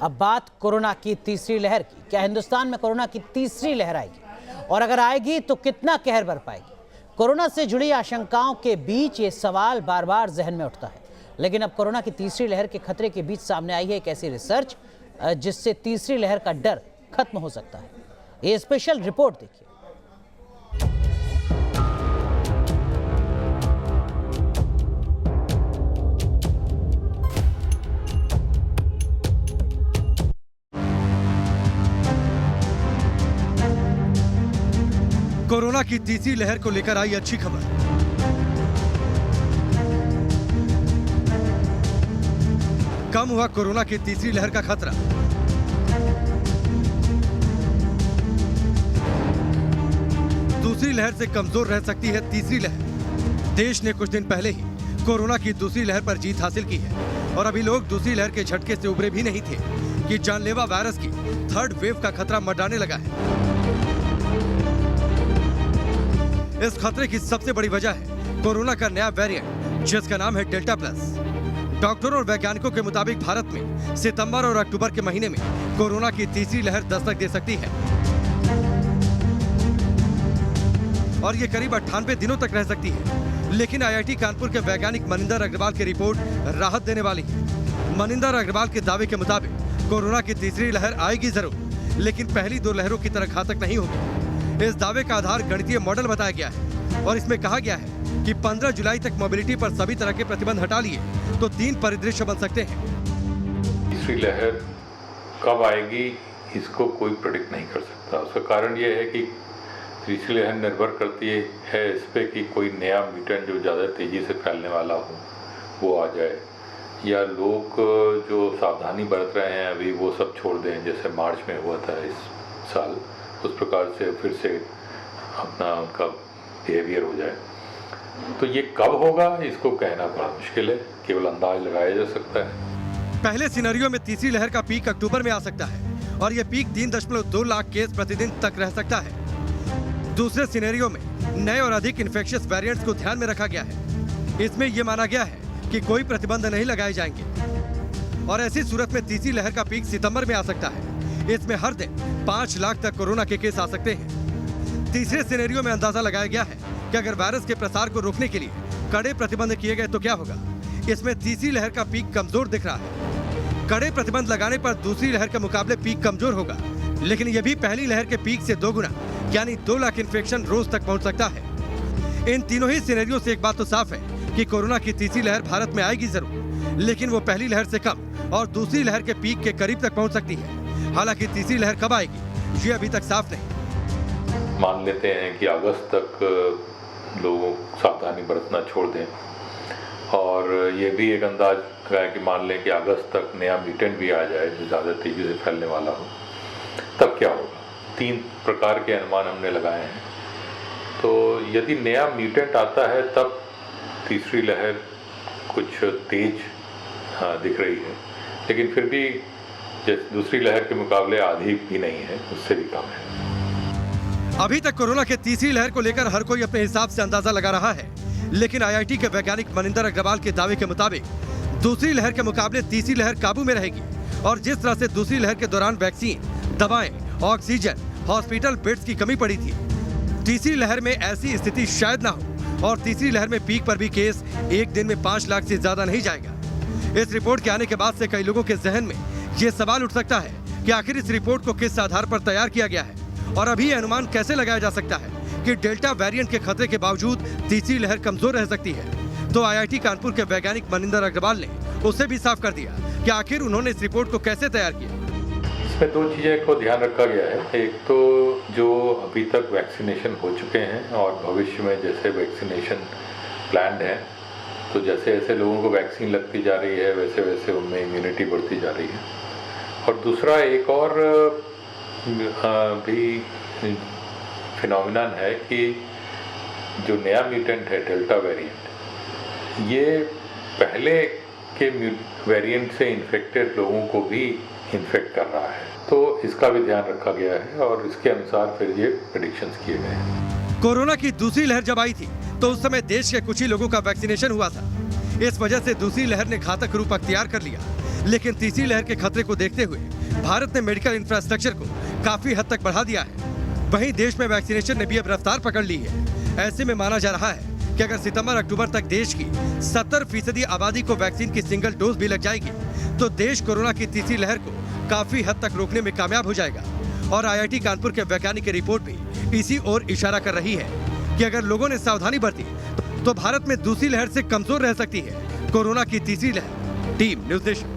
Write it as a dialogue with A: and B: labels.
A: अब बात कोरोना की तीसरी लहर की। क्या हिंदुस्तान में कोरोना की तीसरी लहर आएगी, और अगर आएगी तो कितना कहर बरपाएगी? कोरोना से जुड़ी आशंकाओं के बीच ये सवाल बार बार जहन में उठता है। लेकिन अब कोरोना की तीसरी लहर के खतरे के बीच सामने आई है एक ऐसी रिसर्च जिससे तीसरी लहर का डर खत्म हो सकता है। ये स्पेशल रिपोर्ट देखिए।
B: कोरोना की तीसरी लहर को लेकर आई अच्छी खबर। कम हुआ कोरोना की तीसरी लहर का खतरा। दूसरी लहर से कमजोर रह सकती है तीसरी लहर। देश ने कुछ दिन पहले ही कोरोना की दूसरी लहर पर जीत हासिल की है और अभी लोग दूसरी लहर के झटके से उबरे भी नहीं थे कि जानलेवा वायरस की थर्ड वेव का खतरा मंडराने लगा है। इस खतरे की सबसे बड़ी वजह है कोरोना का नया वेरिएंट जिसका नाम है डेल्टा प्लस। डॉक्टरों और वैज्ञानिकों के मुताबिक भारत में सितंबर और अक्टूबर के महीने में कोरोना की तीसरी लहर दस्तक दे सकती है और ये करीब 98 दिनों तक रह सकती है। लेकिन आईआईटी कानपुर के वैज्ञानिक मनिंदर अग्रवाल की रिपोर्ट राहत देने वाली है। मनिंदर अग्रवाल के दावे के मुताबिक कोरोना की तीसरी लहर आएगी जरूर, लेकिन पहली दो लहरों की तरह घातक नहीं होगी। इस दावे का आधार गणितीय मॉडल बताया गया है और इसमें कहा गया है कि 15 जुलाई तक मोबिलिटी पर सभी तरह के प्रतिबंध हटा लिए तो 3 परिदृश्य बन सकते हैं।
C: तीसरी लहर कब आएगी इसको कोई प्रेडिक्ट नहीं कर सकता। उसका कारण यह है कि तीसरी लहर निर्भर करती है इस पे कि कोई नया म्यूटेंट जो ज़्यादा तेज़ी से फैलने वाला हो वो आ जाए, या लोग जो सावधानी बरत रहे हैं अभी वो सब छोड़ दें, जैसे मार्च में हुआ था इस साल, उस प्रकार से फिर से अपना उनका बिहेवियर हो जाए। तो ये कब होगा इसको कहना बड़ा मुश्किल है, केवल अंदाज लगाया जा सकता है।
B: पहले सिनेरियो में तीसरी लहर का पीक अक्टूबर में आ सकता है और ये पीक 3.2 लाख केस प्रतिदिन तक रह सकता है। दूसरे सिनेरियो में नए और अधिक इन्फेक्शियस वेरिएंट्स को ध्यान में रखा गया है। इसमें यह माना गया है कि कोई प्रतिबंध नहीं लगाए जाएंगे और ऐसी सूरत में तीसरी लहर का पीक सितंबर में आ सकता है। इसमें हर दिन 5 लाख तक कोरोना के केस आ सकते हैं। तीसरे सिनेरियो में अंदाजा लगाया गया है कि अगर वायरस के प्रसार को रोकने के लिए कड़े प्रतिबंध किए गए तो क्या होगा। इसमें तीसरी लहर का पीक कमजोर दिख रहा है। कड़े प्रतिबंध लगाने पर दूसरी लहर के मुकाबले पीक कमजोर होगा, लेकिन यह भी पहली लहर के पीक से 2 गुना यानी 2 लाख इन्फेक्शन रोज तक पहुंच सकता है। इन तीनों ही सिनेरियो से एक बात तो साफ है कि कोरोना की तीसरी लहर भारत में आएगी जरूर, लेकिन वो पहली लहर से कम और दूसरी लहर के पीक के करीब तक पहुंच सकती है। हालांकि तीसरी लहर कब आएगी ये अभी तक साफ नहीं।
C: मान लेते हैं कि अगस्त तक लोग सावधानी बरतना छोड़ दें और ये भी एक अंदाज लगाया कि मान लें कि अगस्त तक नया म्यूटेंट भी आ जाए जो ज़्यादा तेज़ी से फैलने वाला हो, तब क्या होगा। 3 प्रकार के अनुमान हमने लगाए हैं। तो यदि नया म्यूटेंट आता है तब तीसरी लहर कुछ तेज दिख रही है, लेकिन फिर भी जैसे दूसरी लहर के मुकाबले आधी भी नहीं है, उससे भी कम है।
B: अभी तक कोरोना के तीसरी लहर को लेकर हर कोई अपने हिसाब से अंदाजा लगा रहा है, लेकिन आईआईटी के वैज्ञानिक मनिंदर अग्रवाल के दावे के मुताबिक दूसरी लहर के मुकाबले तीसरी लहर काबू में रहेगी और जिस तरह से दूसरी लहर के दौरान वैक्सीन, दवाएं, ऑक्सीजन, हॉस्पिटल बेड्स की कमी पड़ी थी, तीसरी लहर में ऐसी स्थिति शायद ना हो और तीसरी लहर में पीक पर भी केस एक दिन में 5 लाख से ज्यादा नहीं जाएगा। इस रिपोर्ट के आने के बाद से कई लोगों के जहन में ये सवाल उठ सकता है कि आखिर इस रिपोर्ट को किस आधार पर तैयार किया गया है और अभी ये अनुमान कैसे लगाया जा सकता है कि डेल्टा वेरिएंट के खतरे के बावजूद तीसरी लहर कमजोर रह सकती है। तो आईआईटी कानपुर के वैज्ञानिक मनिंदर अग्रवाल ने उसे भी साफ कर दिया कि आखिर उन्होंने इस रिपोर्ट को कैसे तैयार किया।
C: इसमें 2 चीज़ें को ध्यान रखा गया है। एक तो जो अभी तक वैक्सीनेशन हो चुके हैं और भविष्य में जैसे वैक्सीनेशन प्लान्ड है, तो जैसे जैसे लोगों को वैक्सीन लगती जा रही है वैसे वैसे उनमें इम्यूनिटी बढ़ती जा रही है। और दूसरा एक और भी फिनोमिनन है कि जो नया म्यूटेंट है डेल्टा वेरिएंट, ये पहले के वेरिएंट से इन्फेक्टेड लोगों को भी इन्फेक्ट कर रहा है, तो इसका भी ध्यान रखा गया है और इसके अनुसार फिर ये प्रेडिक्शंस किए गए हैं।
B: कोरोना की दूसरी लहर जब आई थी तो उस समय देश के कुछ ही लोगों का वैक्सीनेशन हुआ था। इस वजह से दूसरी लहर ने घातक रूप अख्तियार कर लिया, लेकिन तीसरी लहर के खतरे को देखते हुए भारत ने मेडिकल इंफ्रास्ट्रक्चर को काफी हद तक बढ़ा दिया है। वहीं देश में वैक्सीनेशन ने भी अब रफ्तार पकड़ ली है। ऐसे में माना जा रहा है कि अगर सितंबर-अक्टूबर तक देश की 70% आबादी को वैक्सीन की सिंगल डोज भी लग जाएगी तो देश कोरोना की तीसरी लहर को काफी हद तक रोकने में कामयाब हो जाएगा। और IIT कानपुर के वैज्ञानिक की रिपोर्ट भी इसी ओर इशारा कर रही है कि अगर लोगों ने सावधानी बरती तो भारत में दूसरी लहर से कमजोर रह सकती है कोरोना की तीसरी लहर। Team news nation.